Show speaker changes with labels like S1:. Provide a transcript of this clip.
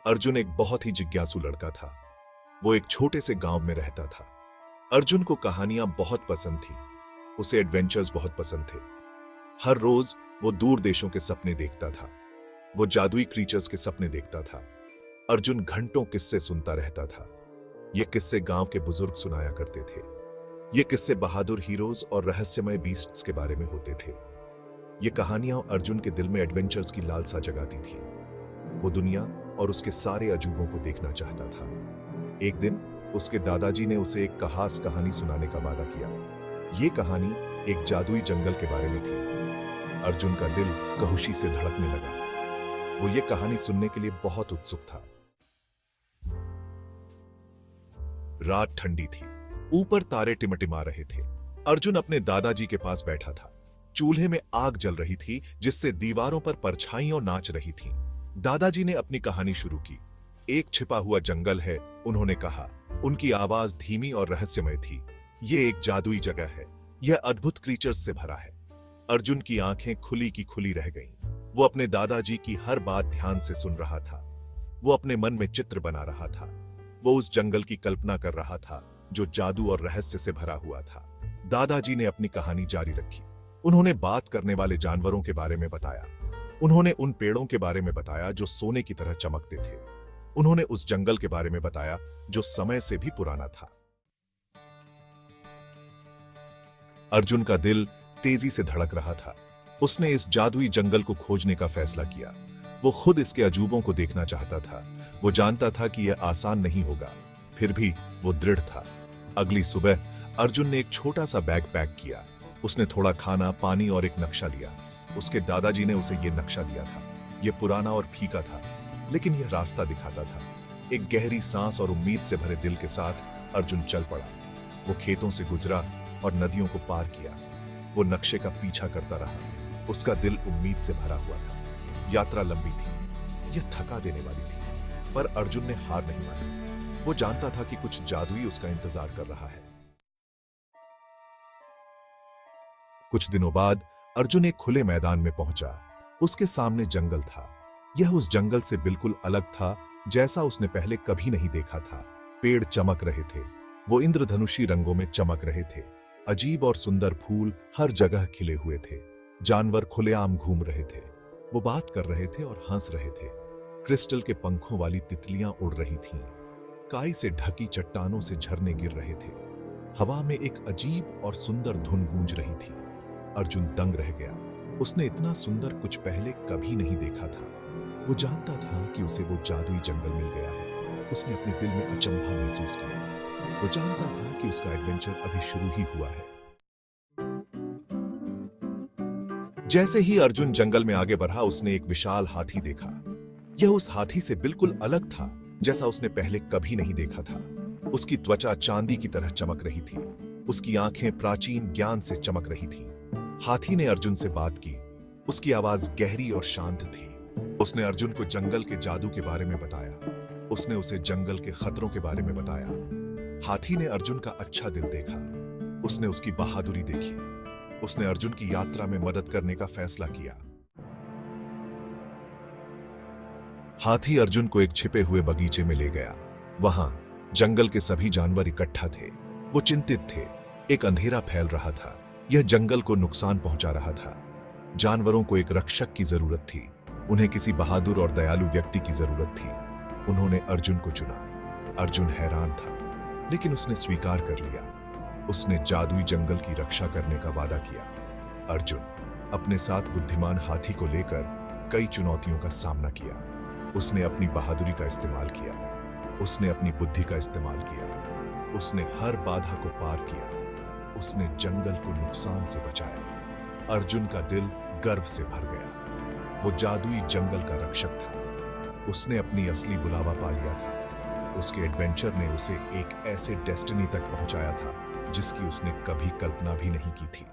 S1: अर्जुन एक बहुत ही जिज्ञासु लड़का था। वो एक छोटे से गांव में रहता था। अर्जुन को कहानियां बहुत पसंद थी। उसे एडवेंचर्स बहुत पसंद थे। हर रोज वो दूर देशों के सपने देखता था। वो जादुई क्रीचर्स के सपने देखता था। अर्जुन घंटों किस्से सुनता रहता था। ये किस्से गांव के बुजुर्ग सुनाया करते थे। ये किस्से बहादुर हीरोज और रहस्यमय बीस्ट्स के बारे में होते थे। ये कहानियां अर्जुन के दिल में एडवेंचर्स की लालसा जगाती थी। वो दुनिया और उसके सारे अजूबों को देखना चाहता था। एक दिन उसके दादाजी ने उसे एक खास कहानी सुनाने का वादा किया। ये कहानी एक जादुई जंगल के बारे में थी। अर्जुन का दिल कहुशी से धड़कने लगा। वो ये कहानी सुनने के लिए बहुत उत्सुक था। रात ठंडी थी। ऊपर तारे टिमटिमा रहे थे। अर्जुन अपने दादाजी के पास बैठा था। चूल्हे में आग जल रही थी, जिससे दीवारों पर परछाइयां नाच रही थीं। दादाजी ने अपनी कहानी शुरू की। एक छिपा हुआ जंगल है, उन्होंने कहा। उनकी आवाज धीमी और रहस्यमय थी। ये एक जादुई जगह है। यह अद्भुत क्रीचर्स से भरा है। अर्जुन की आंखें खुली की खुली रह गईं। वो अपने दादाजी की हर बात ध्यान से सुन रहा था। वो अपने मन में चित्र बना रहा था। वो उस जंगल की कल्पना कर रहा था जो जादू और रहस्य से भरा हुआ था। दादाजी ने अपनी कहानी जारी रखी। उन्होंने बात करने वाले जानवरों के बारे में बताया। उन्होंने उन पेड़ों के बारे में बताया जो सोने की तरह चमकते थे। उन्होंने उस जंगल के बारे में बताया जो समय से भी पुराना था। अर्जुन का दिल तेजी से धड़क रहा था। उसने इस जादुई जंगल को खोजने का फैसला किया। वो खुद इसके अजूबों को देखना चाहता था। वो जानता था कि यह आसान नहीं होगा, फिर भी वो दृढ़ था। अगली सुबह अर्जुन ने एक छोटा सा बैग पैक किया। उसने थोड़ा खाना, पानी और एक नक्शा लिया। उसके दादाजी ने उसे यह नक्शा दिया था। यह पुराना और फीका था, लेकिन यह रास्ता दिखाता था। एक गहरी सांस और उम्मीद से भरे दिल के साथ अर्जुन चल पड़ा। वो खेतों से गुजरा और नदियों को पार किया। वो नक्शे का पीछा करता रहा। उसका दिल उम्मीद से भरा हुआ था। यात्रा लंबी थी, यह थका देने वाली थी, पर अर्जुन ने हार नहीं मानी। वो जानता था कि कुछ जादुई उसका इंतजार कर रहा है। कुछ दिनों बाद अर्जुन एक खुले मैदान में पहुंचा। उसके सामने जंगल था। यह उस जंगल से बिल्कुल अलग था, जैसा उसने पहले कभी नहीं देखा था। पेड़ चमक रहे थे। वो इंद्रधनुषी रंगों में चमक रहे थे। अजीब और सुंदर फूल हर जगह खिले हुए थे। जानवर खुलेआम घूम रहे थे। वो बात कर रहे थे और हंस रहे थे। क्रिस्टल के पंखों वाली तितलियां उड़ रही थीं। काई से ढकी चट्टानों से झरने गिर रहे थे। हवा में एक अजीब और सुंदर धुन गूंज रही थी। अर्जुन दंग रह गया। उसने इतना सुंदर कुछ पहले कभी नहीं देखा था। वो जानता था कि उसे वो जादुई जंगल मिल गया है। उसने अपने दिल में अचंभा महसूस किया। वो जानता था कि उसका एडवेंचर अभी शुरू ही हुआ है। जैसे ही अर्जुन जंगल में आगे बढ़ा, उसने एक विशाल हाथी देखा। यह उस हाथी से बिल्कुल अलग था, जैसा उसने पहले कभी नहीं देखा था। उसकी त्वचा चांदी की तरह चमक रही थी। उसकी आंखें प्राचीन ज्ञान से चमक रही थीं। हाथी ने अर्जुन से बात की। उसकी आवाज गहरी और शांत थी। उसने अर्जुन को जंगल के जादू के बारे में बताया। उसने उसे जंगल के खतरों के बारे में बताया। हाथी ने अर्जुन का अच्छा दिल देखा। उसने उसकी बहादुरी देखी। उसने अर्जुन की यात्रा में मदद करने का फैसला किया। हाथी अर्जुन को एक छिपे हुए बगीचे में ले गया। वहां जंगल के सभी जानवर इकट्ठा थे। वो चिंतित थे। एक अंधेरा फैल रहा था। यह जंगल को नुकसान पहुंचा रहा था। जानवरों को एक रक्षक की जरूरत थी। उन्हें किसी बहादुर और दयालु व्यक्ति की जरूरत थी। उन्होंने अर्जुन को चुना। अर्जुन हैरान था, लेकिन उसने स्वीकार कर लिया। उसने जादुई जंगल की रक्षा करने का वादा किया। अर्जुन अपने साथ बुद्धिमान हाथी को लेकर कई चुनौतियों का सामना किया। उसने अपनी बहादुरी का इस्तेमाल किया। उसने अपनी बुद्धि का इस्तेमाल किया। उसने हर बाधा को पार किया। उसने जंगल को नुकसान से बचाया। अर्जुन का दिल गर्व से भर गया। वो जादुई जंगल का रक्षक था। उसने अपनी असली बुलावा पा लिया था। उसके एडवेंचर ने उसे एक ऐसे डेस्टिनी तक पहुंचाया था जिसकी उसने कभी कल्पना भी नहीं की थी।